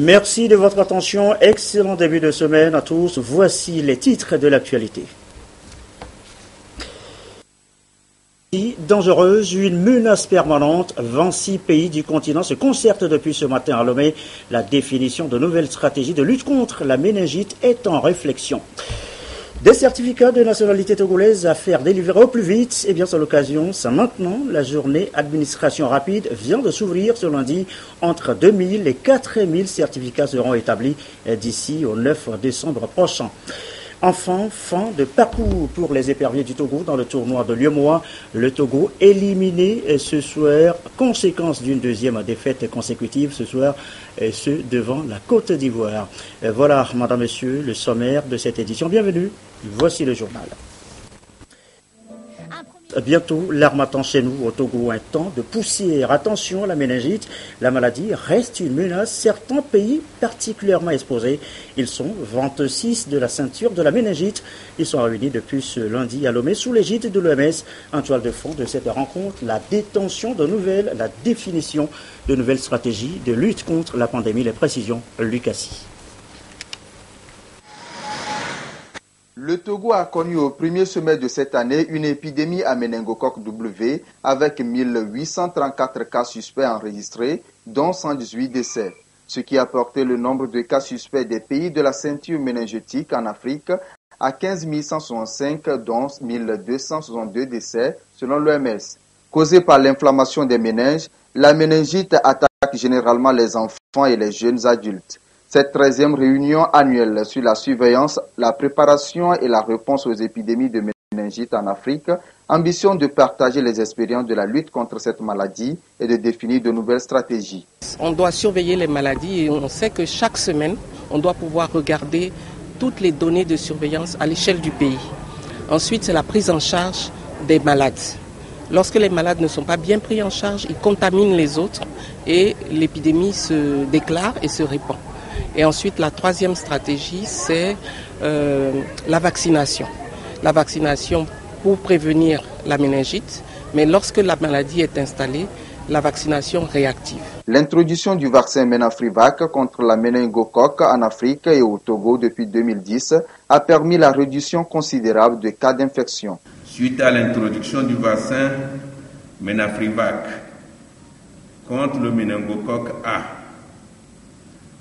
Merci de votre attention. Excellent début de semaine à tous. Voici les titres de l'actualité. Dangereuse, une menace permanente. 26 pays du continent se concertent depuis ce matin à Lomé. La définition de nouvelles stratégies de lutte contre la méningite est en réflexion. Des certificats de nationalité togolaise à faire délivrer au plus vite. Eh bien, c'est l'occasion, c'est maintenant. La journée administration rapide vient de s'ouvrir ce lundi. Entre 2000 et 4000 certificats seront établis d'ici au 9 décembre prochain. Enfin, fin de parcours pour les éperviers du Togo dans le tournoi de Lyomoa. Le Togo éliminé ce soir, conséquence d'une deuxième défaite consécutive ce soir, ce devant la Côte d'Ivoire. Voilà, madame, monsieur, le sommaire de cette édition. Bienvenue, voici le journal. Bientôt, l'harmattan chez nous au Togo, un temps de poussière. Attention à la méningite, la maladie reste une menace. Certains pays particulièrement exposés, ils sont 26 de la ceinture de la méningite. Ils sont réunis depuis ce lundi à Lomé sous l'égide de l'OMS. En toile de fond de cette rencontre, la définition de nouvelles stratégies de lutte contre la pandémie. Les précisions, Lucassi. Le Togo a connu au premier semestre de cette année une épidémie à méningocoque W avec 1834 cas suspects enregistrés, dont 118 décès, ce qui a porté le nombre de cas suspects des pays de la ceinture méningétique en Afrique à 15 165, dont 1262 décès selon l'OMS. Causée par l'inflammation des méninges, la méningite attaque généralement les enfants et les jeunes adultes. Cette 13e réunion annuelle sur la surveillance, la préparation et la réponse aux épidémies de méningite en Afrique ambitionne de partager les expériences de la lutte contre cette maladie et de définir de nouvelles stratégies. On doit surveiller les maladies et on sait que chaque semaine, on doit pouvoir regarder toutes les données de surveillance à l'échelle du pays. Ensuite, c'est la prise en charge des malades. Lorsque les malades ne sont pas bien pris en charge, ils contaminent les autres et l'épidémie se déclare et se répand. Et ensuite, la troisième stratégie, c'est la vaccination. La vaccination pour prévenir la méningite, mais lorsque la maladie est installée, la vaccination réactive. L'introduction du vaccin Menafrivac contre la méningocoque en Afrique et au Togo depuis 2010 a permis la réduction considérable de cas d'infection. Suite à l'introduction du vaccin Menafrivac contre le méningocoque A,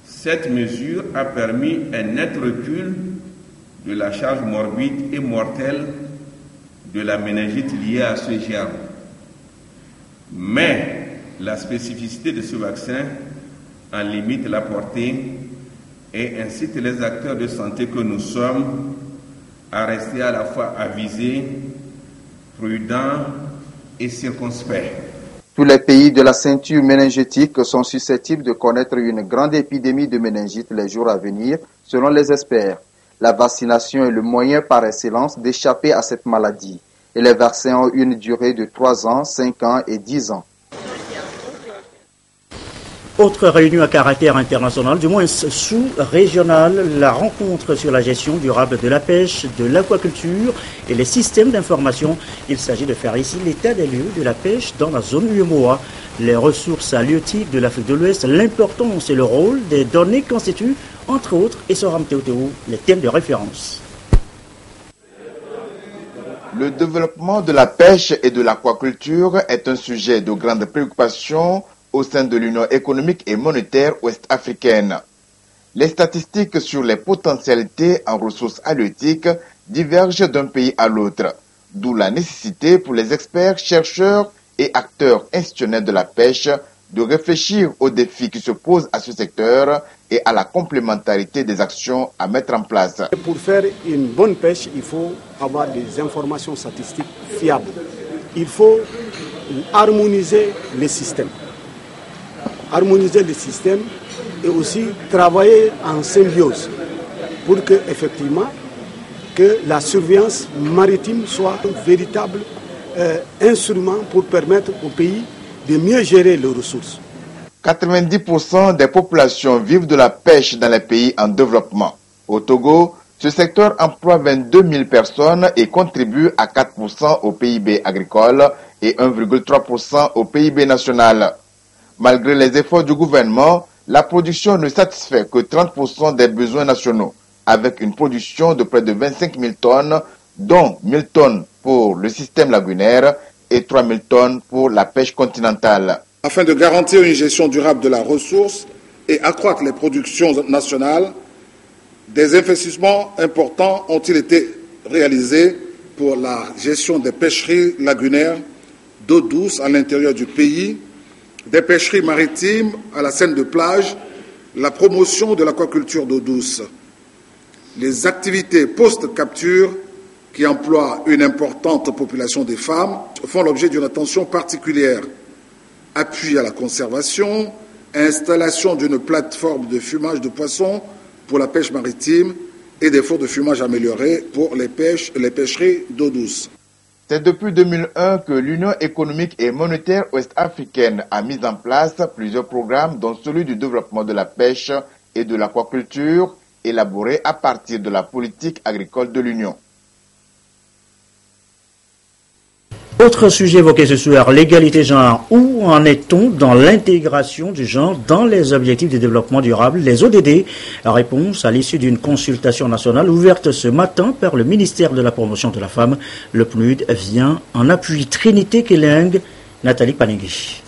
cette mesure a permis un net recul de la charge morbide et mortelle de la méningite liée à ce germe. Mais la spécificité de ce vaccin en limite la portée et incite les acteurs de santé que nous sommes à rester à la fois avisés, prudents et circonspects. Tous les pays de la ceinture méningétique sont susceptibles de connaître une grande épidémie de méningite les jours à venir, selon les experts. La vaccination est le moyen par excellence d'échapper à cette maladie. Et les vaccins ont une durée de 3 ans, 5 ans et 10 ans. Autre réunion à caractère international, du moins sous-régional, la rencontre sur la gestion durable de la pêche, de l'aquaculture et les systèmes d'information. Il s'agit de faire ici l'état des lieux de la pêche dans la zone Lyomoa, les ressources halieutiques de l'Afrique de l'Ouest, l'importance et le rôle des données constituent, entre autres, et Soram Teoteo, les thèmes de référence. Le développement de la pêche et de l'aquaculture est un sujet de grande préoccupation au sein de l'Union économique et monétaire ouest-africaine. Les statistiques sur les potentialités en ressources halieutiques divergent d'un pays à l'autre, d'où la nécessité pour les experts, chercheurs et acteurs institutionnels de la pêche de réfléchir aux défis qui se posent à ce secteur et à la complémentarité des actions à mettre en place. Pour faire une bonne pêche, il faut avoir des informations statistiques fiables. Il faut harmoniser les systèmes. Harmoniser les systèmes et aussi travailler en symbiose pour que, effectivement, que la surveillance maritime soit un véritable instrument pour permettre au pays de mieux gérer les ressources. 90% des populations vivent de la pêche dans les pays en développement. Au Togo, ce secteur emploie 22 000 personnes et contribue à 4% au PIB agricole et 1,3% au PIB national. Malgré les efforts du gouvernement, La production ne satisfait que 30% des besoins nationaux, avec une production de près de 25 000 tonnes, dont 1 000 tonnes pour le système lagunaire et 3 000 tonnes pour la pêche continentale. Afin de garantir une gestion durable de la ressource et accroître les productions nationales, des investissements importants ont-ils été réalisés pour la gestion des pêcheries lagunaires d'eau douce à l'intérieur du pays, des pêcheries maritimes à la Seine de plage, la promotion de l'aquaculture d'eau douce. Les activités post-capture qui emploient une importante population des femmes font l'objet d'une attention particulière. Appui à la conservation, installation d'une plateforme de fumage de poissons pour la pêche maritime et des fours de fumage améliorés pour les pêcheries d'eau douce. C'est depuis 2001 que l'Union économique et monétaire ouest-africaine a mis en place plusieurs programmes, dont celui du développement de la pêche et de l'aquaculture, élaborés à partir de la politique agricole de l'Union. Autre sujet évoqué ce soir, l'égalité genre. Où en est-on dans l'intégration du genre dans les objectifs de développement durable, les ODD? Réponse à l'issue d'une consultation nationale ouverte ce matin par le ministère de la Promotion de la Femme. Le PNUD vient en appui. Trinité Keling, Nathalie Panegui.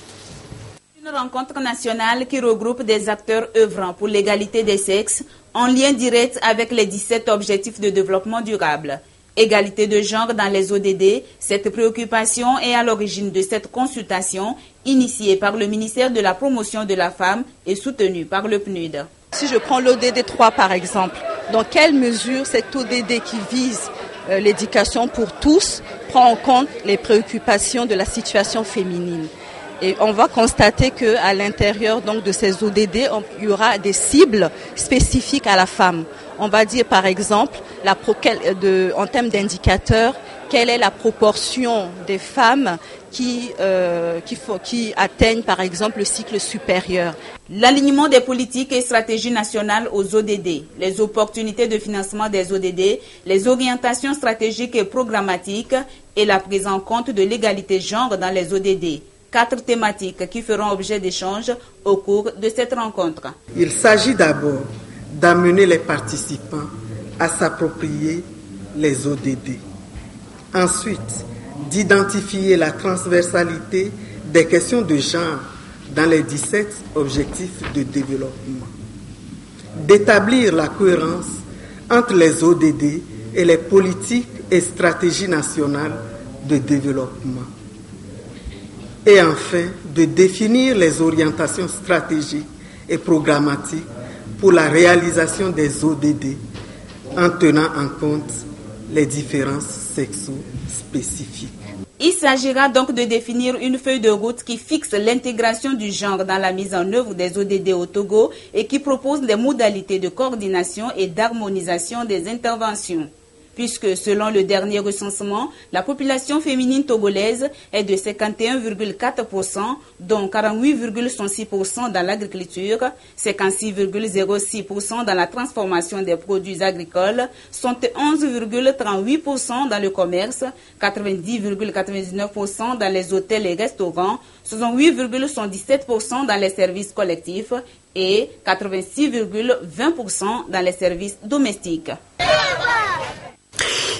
Une rencontre nationale qui regroupe des acteurs œuvrant pour l'égalité des sexes en lien direct avec les 17 objectifs de développement durable. Égalité de genre dans les ODD, cette préoccupation est à l'origine de cette consultation initiée par le ministère de la Promotion de la Femme et soutenue par le PNUD. Si je prends l'ODD 3 par exemple, dans quelle mesure cet ODD qui vise l'éducation pour tous prend en compte les préoccupations de la situation féminine? Et on va constater qu'à l'intérieur donc de ces ODD, il y aura des cibles spécifiques à la femme. On va dire par exemple, en termes d'indicateurs, quelle est la proportion des femmes qui atteignent par exemple le cycle supérieur. L'alignement des politiques et stratégies nationales aux ODD, les opportunités de financement des ODD, les orientations stratégiques et programmatiques et la prise en compte de l'égalité genre dans les ODD. 4 thématiques qui feront objet d'échanges au cours de cette rencontre. Il s'agit d'abord d'amener les participants à s'approprier les ODD. Ensuite, d'identifier la transversalité des questions de genre dans les 17 objectifs de développement. D'établir la cohérence entre les ODD et les politiques et stratégies nationales de développement. Et enfin, de définir les orientations stratégiques et programmatiques pour la réalisation des ODD en tenant en compte les différences sexo-spécifiques. Il s'agira donc de définir une feuille de route qui fixe l'intégration du genre dans la mise en œuvre des ODD au Togo et qui propose des modalités de coordination et d'harmonisation des interventions. Puisque selon le dernier recensement, la population féminine togolaise est de 51,4%, dont 48,66% dans l'agriculture, 56,06% dans la transformation des produits agricoles, 71,38% dans le commerce, 90,99% dans les hôtels et restaurants, 68,77% dans les services collectifs et 86,20% dans les services domestiques.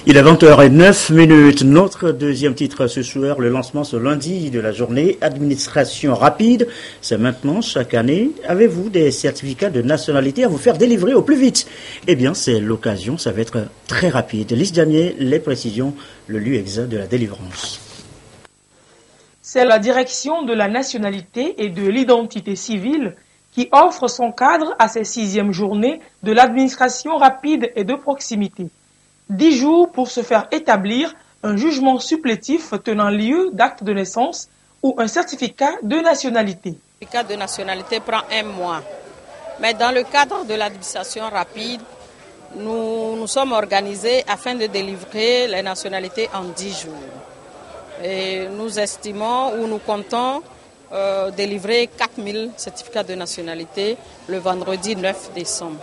Il est 20h09. Notre deuxième titre ce soir, le lancement ce lundi de la journée administration rapide. C'est maintenant, chaque année. Avez-vous des certificats de nationalité à vous faire délivrer au plus vite? Eh bien, c'est l'occasion, ça va être très rapide. Lise Damier, les précisions, le lieu exact de la délivrance. C'est la direction de la nationalité et de l'identité civile qui offre son cadre à ces 6e journées de l'administration rapide et de proximité. 10 jours pour se faire établir un jugement supplétif tenant lieu d'acte de naissance ou un certificat de nationalité. Le certificat de nationalité prend 1 mois. Mais dans le cadre de l'administration rapide, nous sommes organisés afin de délivrer les nationalités en 10 jours. Et nous estimons ou nous comptons délivrer 4000 certificats de nationalité le vendredi 9 décembre.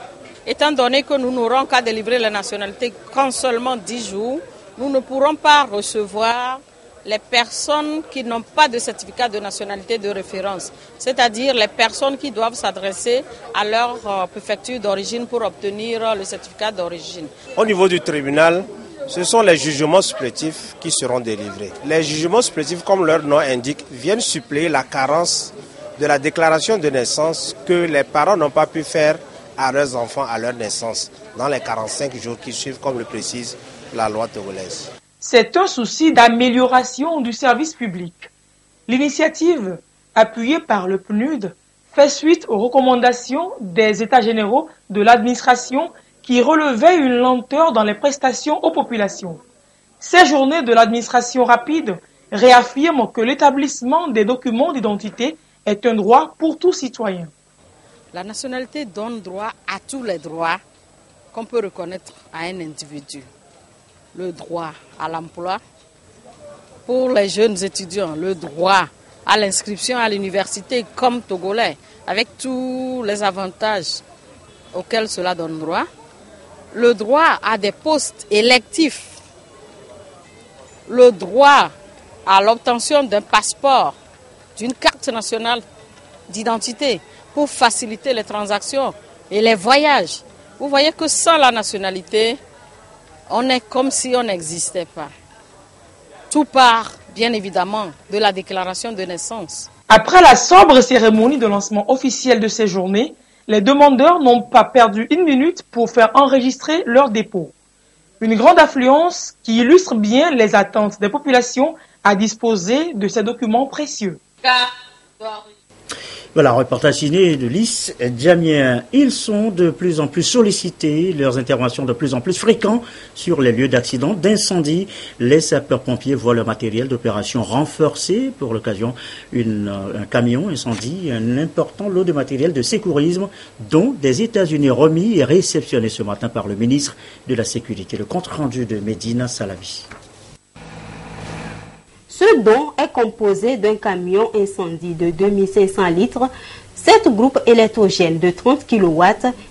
Étant donné que nous n'aurons qu'à délivrer la nationalité qu'en seulement 10 jours, nous ne pourrons pas recevoir les personnes qui n'ont pas de certificat de nationalité de référence, c'est-à-dire les personnes qui doivent s'adresser à leur préfecture d'origine pour obtenir le certificat d'origine. Au niveau du tribunal, ce sont les jugements supplétifs qui seront délivrés. Les jugements supplétifs, comme leur nom indique, viennent suppléer la carence de la déclaration de naissance que les parents n'ont pas pu faire à leurs enfants à leur naissance dans les 45 jours qui suivent, comme le précise la loi togolaise. C'est un souci d'amélioration du service public. L'initiative, appuyée par le PNUD, fait suite aux recommandations des États généraux de l'administration qui relevaient une lenteur dans les prestations aux populations. Ces journées de l'administration rapide réaffirment que l'établissement des documents d'identité est un droit pour tout citoyen. La nationalité donne droit à tous les droits qu'on peut reconnaître à un individu. Le droit à l'emploi pour les jeunes étudiants, le droit à l'inscription à l'université comme Togolais, avec tous les avantages auxquels cela donne droit, le droit à des postes électifs, le droit à l'obtention d'un passeport, d'une carte nationale d'identité pour faciliter les transactions et les voyages. Vous voyez que sans la nationalité, on est comme si on n'existait pas. Tout part, bien évidemment, de la déclaration de naissance. Après la sobre cérémonie de lancement officiel de ces journées, les demandeurs n'ont pas perdu une minute pour faire enregistrer leur dépôt. Une grande affluence qui illustre bien les attentes des populations à disposer de ces documents précieux. Voilà, reportage signé de Lys Djamien. Ils sont de plus en plus sollicités, leurs interventions de plus en plus fréquentes sur les lieux d'accidents, d'incendie. Les sapeurs-pompiers voient leur matériel d'opération renforcé. Pour l'occasion, un camion incendie, un important lot de matériel de sécurisme, dont des États-Unis remis et réceptionné ce matin par le ministre de la Sécurité. Le compte rendu de Medina Salavi. Ce don est composé d'un camion incendie de 2500 litres, 7 groupes électrogènes de 30 kW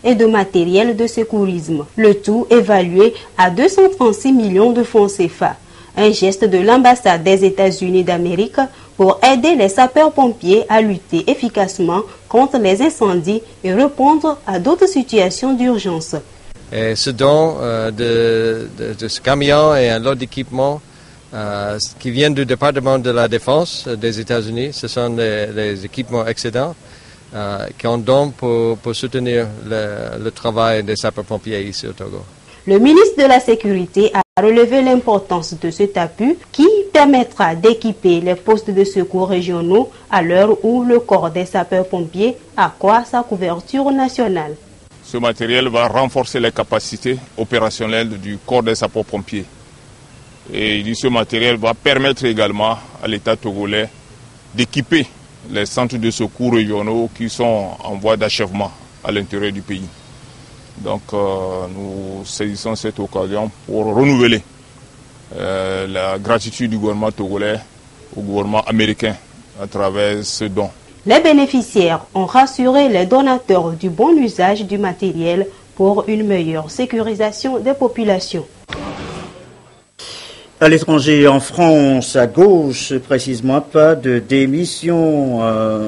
et de matériel de secourisme. Le tout évalué à 236 millions de francs CFA. Un geste de l'ambassade des États-Unis d'Amérique pour aider les sapeurs-pompiers à lutter efficacement contre les incendies et répondre à d'autres situations d'urgence. Ce don de ce camion et un lot d'équipements qui viennent du département de la défense des États-Unis, ce sont les équipements excédents qu'on donne pour soutenir le travail des sapeurs-pompiers ici au Togo. Le ministre de la Sécurité a relevé l'importance de cet appui qui permettra d'équiper les postes de secours régionaux à l'heure où le corps des sapeurs-pompiers accroît sa couverture nationale. Ce matériel va renforcer les capacités opérationnelles du corps des sapeurs-pompiers. Et ce matériel va permettre également à l'État togolais d'équiper les centres de secours régionaux qui sont en voie d'achèvement à l'intérieur du pays. Donc nous saisissons cette occasion pour renouveler la gratitude du gouvernement togolais au gouvernement américain à travers ce don. Les bénéficiaires ont rassuré les donateurs du bon usage du matériel pour une meilleure sécurisation des populations. À l'étranger, en France, à gauche précisément, pas de démission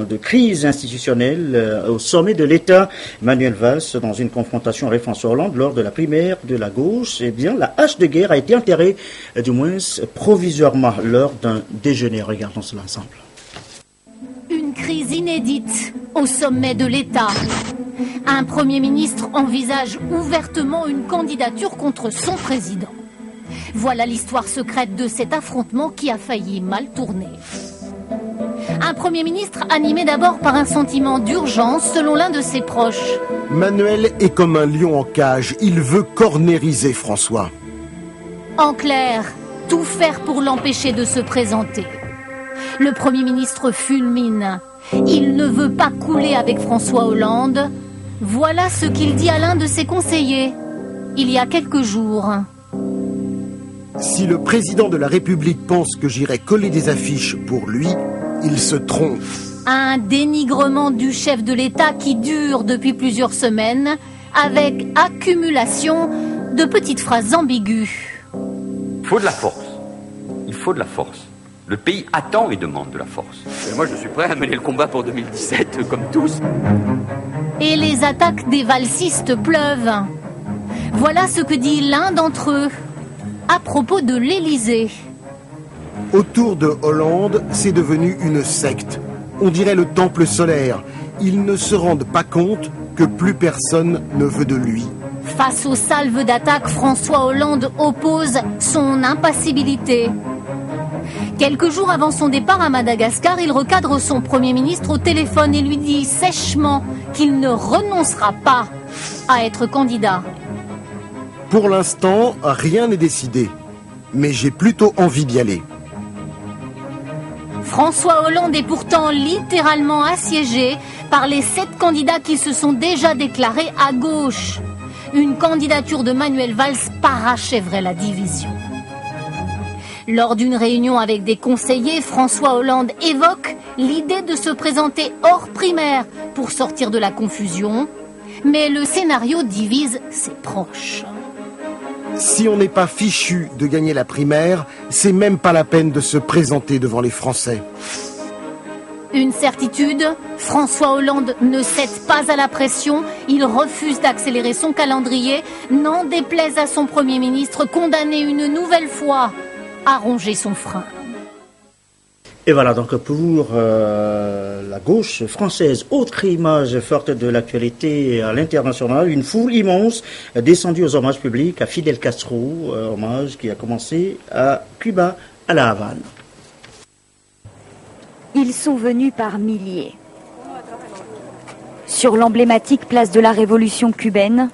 de crise institutionnelle au sommet de l'État. Manuel Valls, dans une confrontation avec François Hollande lors de la primaire de la gauche, eh bien, la hache de guerre a été enterrée, du moins provisoirement, lors d'un déjeuner. Regardons cela ensemble. Une crise inédite au sommet de l'État. Un Premier ministre envisage ouvertement une candidature contre son président. Voilà l'histoire secrète de cet affrontement qui a failli mal tourner. Un Premier ministre animé d'abord par un sentiment d'urgence selon l'un de ses proches. Manuel est comme un lion en cage, il veut cornériser François. En clair, tout faire pour l'empêcher de se présenter. Le Premier ministre fulmine. Il ne veut pas couler avec François Hollande. Voilà ce qu'il dit à l'un de ses conseillers, il y a quelques jours. Si le président de la République pense que j'irai coller des affiches pour lui, il se trompe. Un dénigrement du chef de l'État qui dure depuis plusieurs semaines, avec accumulation de petites phrases ambiguës. Il faut de la force. Il faut de la force. Le pays attend et demande de la force. Et moi, je suis prêt à mener le combat pour 2017, comme tous. Et les attaques des valsistes pleuvent. Voilà ce que dit l'un d'entre eux à propos de l'Élysée. Autour de Hollande, c'est devenu une secte. On dirait le temple solaire. Ils ne se rendent pas compte que plus personne ne veut de lui. Face aux salves d'attaque, François Hollande oppose son impassibilité. Quelques jours avant son départ à Madagascar, il recadre son Premier ministre au téléphone et lui dit sèchement qu'il ne renoncera pas à être candidat. Pour l'instant, rien n'est décidé. Mais j'ai plutôt envie d'y aller. François Hollande est pourtant littéralement assiégé par les 7 candidats qui se sont déjà déclarés à gauche. Une candidature de Manuel Valls parachèverait la division. Lors d'une réunion avec des conseillers, François Hollande évoque l'idée de se présenter hors primaire pour sortir de la confusion. Mais le scénario divise ses proches. Si on n'est pas fichu de gagner la primaire, c'est même pas la peine de se présenter devant les Français. Une certitude, François Hollande ne cède pas à la pression. Il refuse d'accélérer son calendrier, n'en déplaise à son Premier ministre, condamné une nouvelle fois à ronger son frein. Et voilà donc pour la gauche française. Autre image forte de l'actualité à l'international, une foule immense descendue aux hommages publics à Fidel Castro, hommage qui a commencé à Cuba, à La Havane. Ils sont venus par milliers. Sur l'emblématique place de la Révolution cubaine,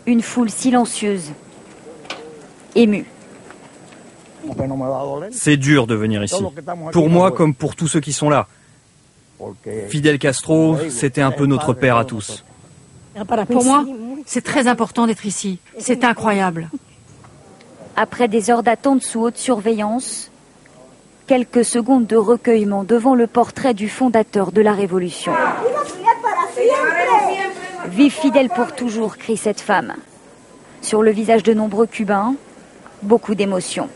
une foule silencieuse, émue. C'est dur de venir ici. Pour moi comme pour tous ceux qui sont là. Fidel Castro, c'était un peu notre père à tous. Pour moi, c'est très important d'être ici. C'est incroyable. Après des heures d'attente sous haute surveillance, quelques secondes de recueillement devant le portrait du fondateur de la Révolution. Vive Fidel pour toujours, crie cette femme. Sur le visage de nombreux Cubains, beaucoup d'émotions.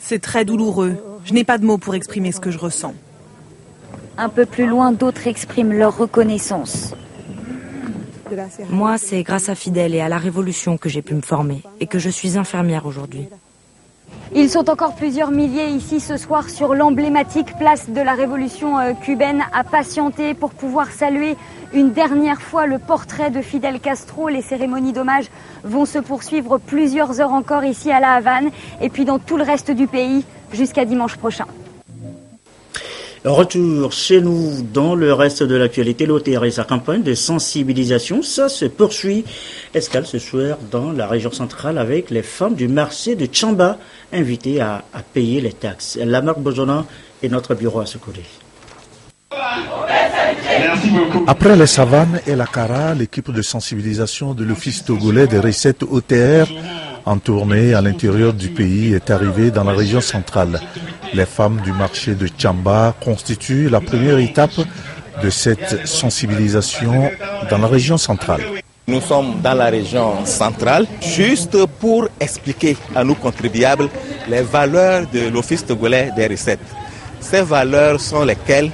C'est très douloureux. Je n'ai pas de mots pour exprimer ce que je ressens. Un peu plus loin, d'autres expriment leur reconnaissance. Moi, c'est grâce à Fidel et à la Révolution que j'ai pu me former et que je suis infirmière aujourd'hui. Ils sont encore plusieurs milliers ici ce soir sur l'emblématique place de la Révolution cubaine à patienter pour pouvoir saluer une dernière fois le portrait de Fidel Castro. Les cérémonies d'hommage vont se poursuivre plusieurs heures encore ici à La Havane et puis dans tout le reste du pays jusqu'à dimanche prochain. Retour chez nous dans le reste de l'actualité. L'OTR et sa campagne de sensibilisation, ça se poursuit. Escale ce soir dans la région centrale avec les femmes du marché de Tchamba invitées à payer les taxes. Lamarck Bojona est notre bureau à ce côté. Après les savanes et la Kara, l'équipe de sensibilisation de l'Office togolais des recettes OTR en tournée à l'intérieur du pays est arrivée dans la région centrale. Les femmes du marché de Tchamba constituent la première étape de cette sensibilisation dans la région centrale. Nous sommes dans la région centrale juste pour expliquer à nos contribuables les valeurs de l'Office togolais des recettes. Ces valeurs sont lesquelles?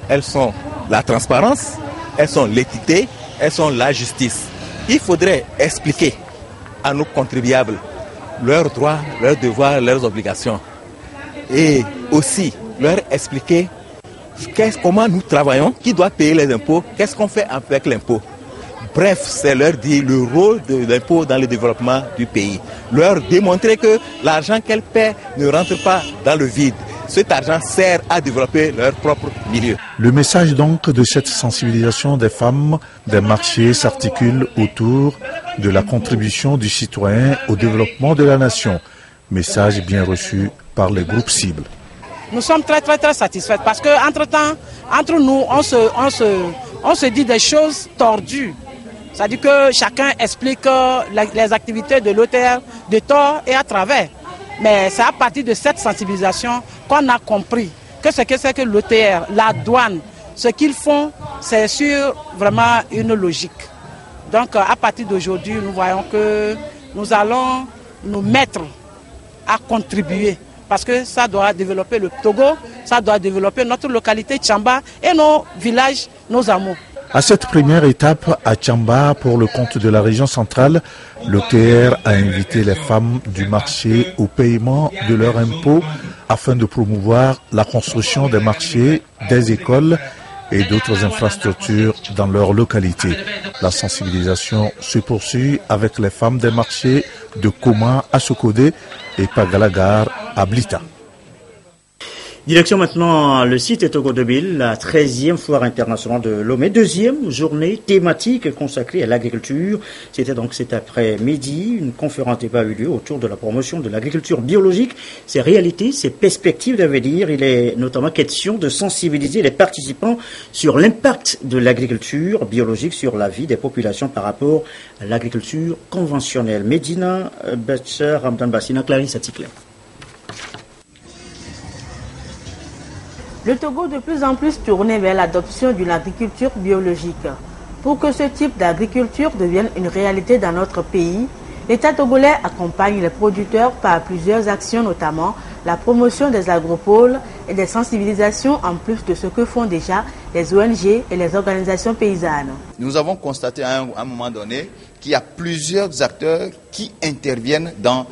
Elles sont la transparence, elles sont l'équité, elles sont la justice. Il faudrait expliquer à nos contribuables leurs droits, leurs devoirs, leurs obligations. Et aussi leur expliquer comment nous travaillons, qui doit payer les impôts, qu'est-ce qu'on fait avec l'impôt. Bref, c'est leur dire le rôle de l'impôt dans le développement du pays. Leur démontrer que l'argent qu'elles paient ne rentre pas dans le vide. Cet argent sert à développer leur propre milieu. Le message donc de cette sensibilisation des femmes des marchés s'articule autour de la contribution du citoyen au développement de la nation. Message bien reçu par les groupes cibles. Nous sommes très satisfaits parce que entre nous, on se dit des choses tordues. C'est-à-dire que chacun explique les activités de l'OTR de tort et à travers. Mais c'est à partir de cette sensibilisation qu'on a compris que ce que c'est que l'OTR, la douane, ce qu'ils font, c'est sur vraiment une logique. Donc à partir d'aujourd'hui, nous voyons que nous allons nous mettre à contribuer parce que ça doit développer le Togo, ça doit développer notre localité Tchamba et nos villages, nos hameaux. À cette première étape à Tchamba, pour le compte de la région centrale, l'OTR a invité les femmes du marché au paiement de leurs impôts afin de promouvoir la construction des marchés, des écoles et d'autres infrastructures dans leur localité. La sensibilisation se poursuit avec les femmes des marchés de Koma à Sokodé et Pagalagar à Blita. Direction maintenant le site Togo 2000, la 13e foire internationale de Lomé, deuxième journée thématique consacrée à l'agriculture. C'était donc cet après-midi, une conférence débat a eu lieu autour de la promotion de l'agriculture biologique, ses réalités, ses perspectives d'avenir. Il est notamment question de sensibiliser les participants sur l'impact de l'agriculture biologique sur la vie des populations par rapport à l'agriculture conventionnelle. Medina Betcher, Ramdan Bassina, Clarisse Atikler. Le Togo de plus en plus tourné vers l'adoption d'une agriculture biologique. Pour que ce type d'agriculture devienne une réalité dans notre pays, l'État togolais accompagne les producteurs par plusieurs actions, notamment la promotion des agropoles et des sensibilisations en plus de ce que font déjà les ONG et les organisations paysannes. Nous avons constaté à un moment donné qu'il y a plusieurs acteurs qui interviennent dans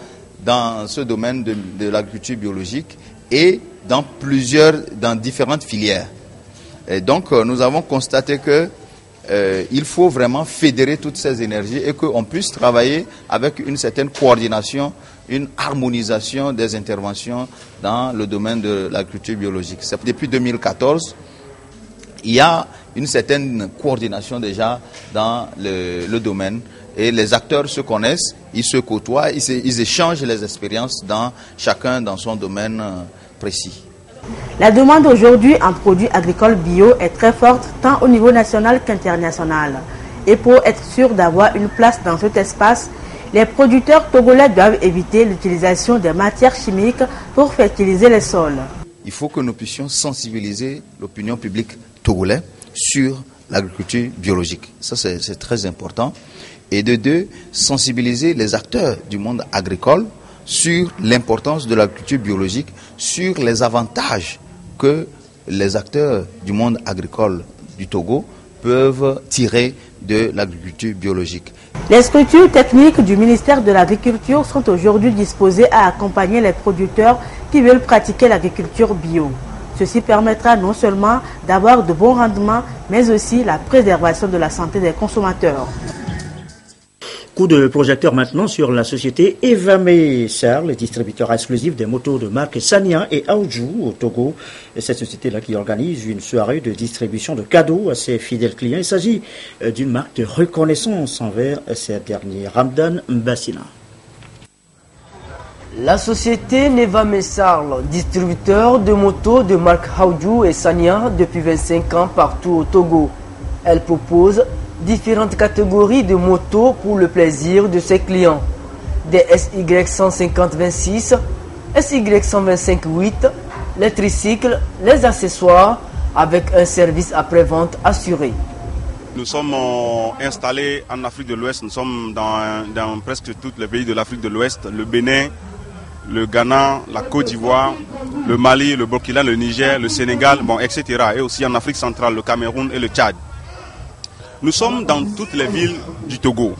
ce domaine de l'agriculture biologique et dans différentes filières. Et donc nous avons constaté que il faut vraiment fédérer toutes ces énergies et qu'on puisse travailler avec une certaine coordination, une harmonisation des interventions dans le domaine de l'agriculture biologique. Depuis 2014, il y a une certaine coordination déjà dans le domaine et les acteurs se connaissent, ils se côtoient, ils échangent les expériences chacun dans son domaine précis. La demande aujourd'hui en produits agricoles bio est très forte tant au niveau national qu'international. Et pour être sûr d'avoir une place dans cet espace, les producteurs togolais doivent éviter l'utilisation des matières chimiques pour fertiliser les sols. Il faut que nous puissions sensibiliser l'opinion publique togolaise sur l'agriculture biologique. Ça, c'est très important. Et de deux, sensibiliser les acteurs du monde agricole sur l'importance de l'agriculture biologique, sur les avantages que les acteurs du monde agricole du Togo peuvent tirer de l'agriculture biologique. Les structures techniques du ministère de l'Agriculture sont aujourd'hui disposées à accompagner les producteurs qui veulent pratiquer l'agriculture bio. Ceci permettra non seulement d'avoir de bons rendements, mais aussi la préservation de la santé des consommateurs. Coup de projecteur maintenant sur la société Evame Sar, le distributeur exclusif des motos de marque Sanya et Aoju au Togo. Et cette société-là qui organise une soirée de distribution de cadeaux à ses fidèles clients. Il s'agit d'une marque de reconnaissance envers ces derniers. Ramdan Mbassina. La société Evame Sar, distributeur de motos de marque Aoju et Sanya depuis 25 ans partout au Togo. Elle propose différentes catégories de motos pour le plaisir de ses clients. Des SY 150-26, SY 125-8, les tricycles, les accessoires, avec un service après-vente assuré. Nous sommes installés en Afrique de l'Ouest, nous sommes dans presque tous les pays de l'Afrique de l'Ouest, le Bénin, le Ghana, la Côte d'Ivoire, le Mali, le Burkina, le Niger, le Sénégal, etc. Et aussi en Afrique centrale, le Cameroun et le Tchad. Nous sommes dans toutes les villes du Togo.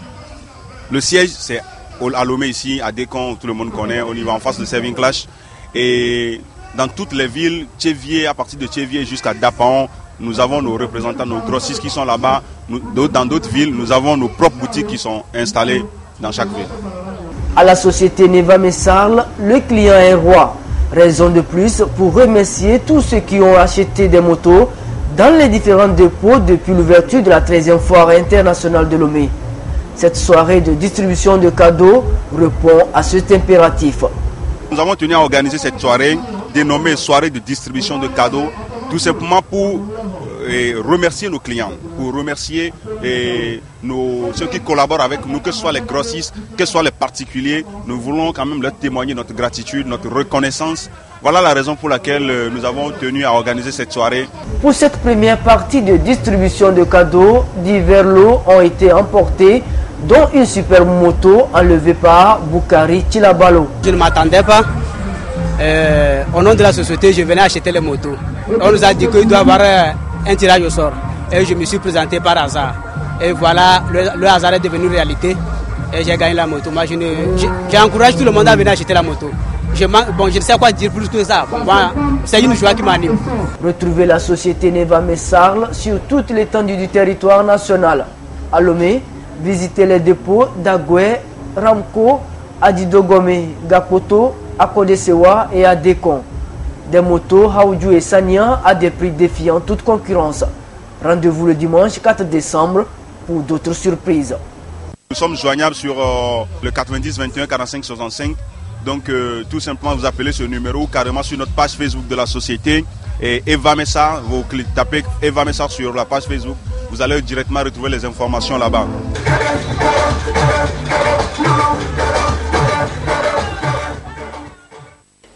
Le siège, c'est à Lomé ici, à Dekon, tout le monde connaît, on y va en face de Serving Clash. Et dans toutes les villes, Tchévier, à partir de Tchévier jusqu'à Dapaon, nous avons nos représentants, nos grossistes qui sont là-bas. Dans d'autres villes, nous avons nos propres boutiques qui sont installées dans chaque ville. À la société Evame Sar, le client est roi. Raison de plus pour remercier tous ceux qui ont acheté des motos dans les différents dépôts depuis l'ouverture de la 13e foire internationale de Lomé. Cette soirée de distribution de cadeaux répond à cet impératif. Nous avons tenu à organiser cette soirée dénommée soirée de distribution de cadeaux, tout simplement pour remercier nos clients, pour remercier ceux qui collaborent avec nous, que ce soit les grossistes, que ce soit les particuliers. Nous voulons quand même leur témoigner notre gratitude, notre reconnaissance. Voilà la raison pour laquelle nous avons tenu à organiser cette soirée. Pour cette première partie de distribution de cadeaux, divers lots ont été emportés, dont une super moto enlevée par Boukari Chilabalo. Je ne m'attendais pas Au nom de la société, je venais acheter les motos. On nous a dit qu'il doit y avoir un tirage au sort. Et je me suis présenté par hasard. Et voilà, le hasard est devenu réalité. Et j'ai gagné la moto. Moi, j'encourage tout le monde à venir acheter la moto. Je ne sais quoi dire plus que ça. C'est une joie qui m'anime. Retrouvez la société Neva Messarl sur toute l'étendue du territoire national. À Lomé, visitez les dépôts d'Agoué, Ramco, Adidogome, Gapoto, Akodesewa et Adekon. Des motos Haoudjou et Sanya à des prix défiant toute concurrence. Rendez-vous le dimanche 4 décembre pour d'autres surprises. Nous sommes joignables sur le 90 21 45 65. Donc tout simplement vous appelez ce numéro ou carrément sur notre page Facebook de la société. Et Eva Messar, vous tapez Eva Messar sur la page Facebook. Vous allez directement retrouver les informations là-bas.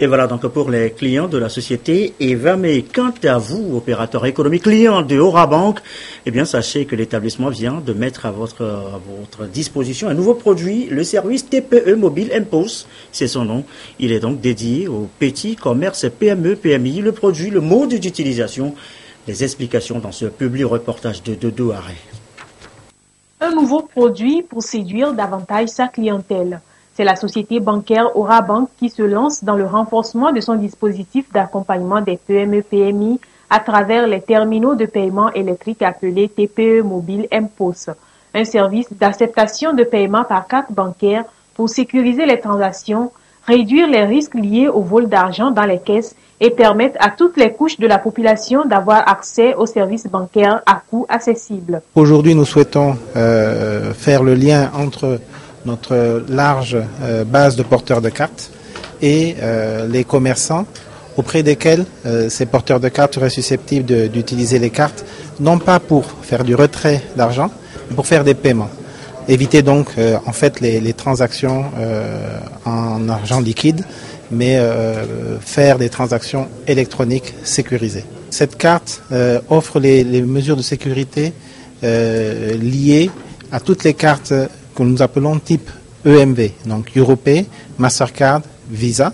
Et voilà donc pour les clients de la société Eva. Mais quant à vous, opérateur économique client de Orabank, eh bien sachez que l'établissement vient de mettre à votre disposition un nouveau produit, le service TPE Mobile MPOS, c'est son nom. Il est donc dédié aux petits commerces PME, PMI. Le produit, le mode d'utilisation, les explications dans ce public reportage de Dodo Arrêt. Un nouveau produit pour séduire davantage sa clientèle. C'est la société bancaire Orabank qui se lance dans le renforcement de son dispositif d'accompagnement des PME-PMI à travers les terminaux de paiement électrique appelés TPE Mobile MPOS, un service d'acceptation de paiement par carte bancaire pour sécuriser les transactions, réduire les risques liés au vol d'argent dans les caisses et permettre à toutes les couches de la population d'avoir accès aux services bancaires à coût accessible. Aujourd'hui, nous souhaitons faire le lien entre notre large base de porteurs de cartes et les commerçants auprès desquels ces porteurs de cartes seraient susceptibles d'utiliser les cartes, non pas pour faire du retrait d'argent, mais pour faire des paiements. Éviter donc en fait les transactions en argent liquide, mais faire des transactions électroniques sécurisées. Cette carte offre les mesures de sécurité liées à toutes les cartes que nous appelons type EMV, donc Europay, Mastercard, Visa,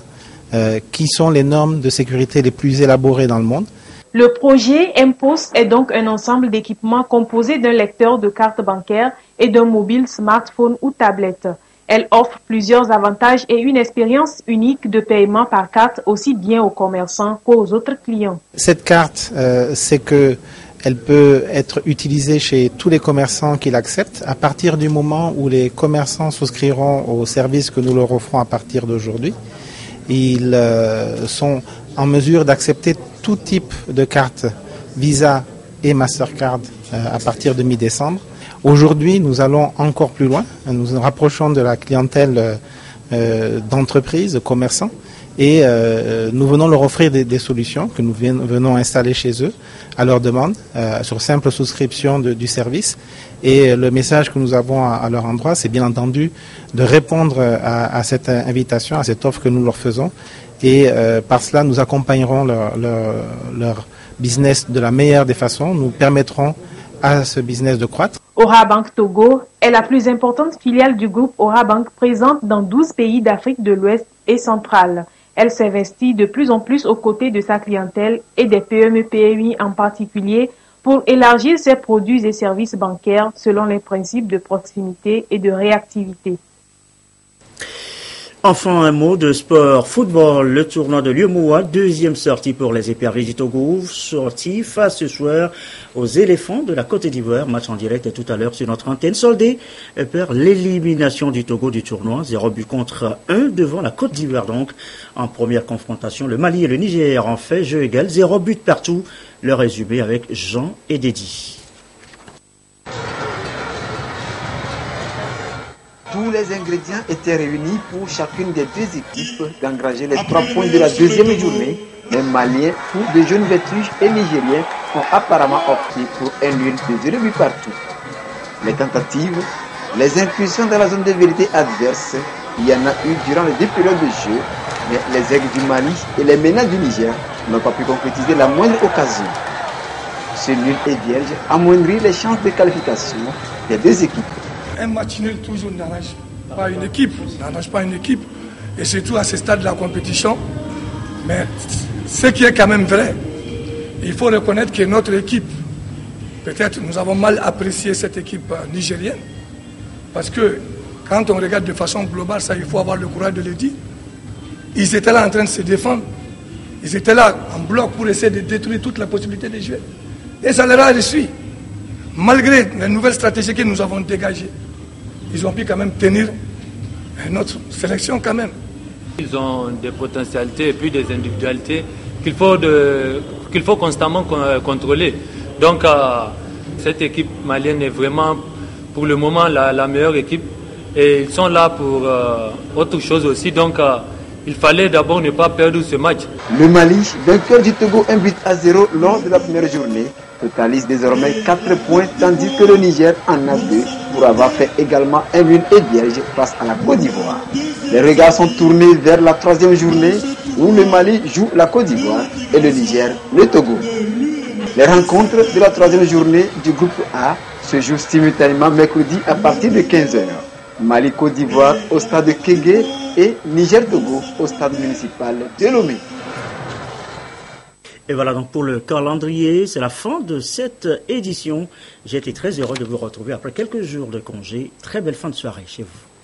qui sont les normes de sécurité les plus élaborées dans le monde. Le projet MPOS est donc un ensemble d'équipements composé d'un lecteur de carte bancaire et d'un mobile smartphone ou tablette. Elle offre plusieurs avantages et une expérience unique de paiement par carte aussi bien aux commerçants qu'aux autres clients. Cette carte, c'est que elle peut être utilisée chez tous les commerçants qui l'acceptent à partir du moment où les commerçants souscriront aux services que nous leur offrons à partir d'aujourd'hui. Ils sont en mesure d'accepter tout type de carte Visa et Mastercard à partir de mi-décembre. Aujourd'hui, nous allons encore plus loin. Nous nous rapprochons de la clientèle d'entreprises, de commerçants. Et nous venons leur offrir des solutions que nous venons installer chez eux à leur demande, sur simple souscription du service. Et le message que nous avons à leur endroit, c'est bien entendu de répondre à cette invitation, à cette offre que nous leur faisons. Et par cela, nous accompagnerons leur business de la meilleure des façons. Nous permettrons à ce business de croître. Orabank Togo est la plus importante filiale du groupe Orabank présente dans 12 pays d'Afrique de l'Ouest et centrale. Elle s'investit de plus en plus aux côtés de sa clientèle et des PME-PMI en particulier pour élargir ses produits et services bancaires selon les principes de proximité et de réactivité. Enfin, un mot de sport. Football, le tournoi de Lyomoua, deuxième sortie pour les éperviers du Togo, sortie face ce soir aux éléphants de la Côte d'Ivoire. Match en direct tout à l'heure sur notre antenne. Soldé par l'élimination du Togo du tournoi, 0 but contre 1 devant la Côte d'Ivoire donc. En première confrontation, le Mali et le Niger en fait jeu égal, 0 but partout. Le résumé avec Jean et Dédi. Tous les ingrédients étaient réunis pour chacune des deux équipes d'engranger les 3 points de la deuxième journée. Les Maliens, fous de jeunes vertuges et Nigériens ont apparemment opté pour un nul de 0 but partout. Les tentatives, les incursions dans la zone de vérité adverse, il y en a eu durant les 2 périodes de jeu, mais les aigles du Mali et les ménages du Niger n'ont pas pu concrétiser la moindre occasion. Ce nul et vierge amoindrit les chances de qualification des deux équipes. Un match nul toujours n'arrange pas une équipe, Et surtout à ce stade de la compétition, Mais ce qui est quand même vrai, il faut reconnaître que notre équipe, peut-être nous avons mal apprécié cette équipe nigérienne, parce que quand on regarde de façon globale, ça, il faut avoir le courage de le dire. Ils étaient là en train de se défendre. Ils étaient là en bloc pour essayer de détruire toute la possibilité de jouer. Et ça leur a réussi. Malgré les nouvelles stratégies que nous avons dégagées, ils ont pu quand même tenir notre sélection quand même. Ils ont des potentialités et puis des individualités qu'il faut constamment contrôler. Donc cette équipe malienne est vraiment pour le moment la meilleure équipe et ils sont là pour autre chose aussi. Donc il fallait d'abord ne pas perdre ce match. Le Mali, vainqueur du Togo 1-0 lors de la première journée, totalise désormais 4 points, tandis que le Niger en a 2 pour avoir fait également un nul et vierge face à la Côte d'Ivoire. Les regards sont tournés vers la 3e journée où le Mali joue la Côte d'Ivoire et le Niger le Togo. Les rencontres de la 3e journée du groupe A se jouent simultanément mercredi à partir de 15h. Mali-Côte d'Ivoire au stade de Kégué et Niger-Togo au stade municipal de Lomé. Et voilà donc pour le calendrier, c'est la fin de cette édition. J'ai été très heureux de vous retrouver après quelques jours de congé. Très belle fin de soirée chez vous.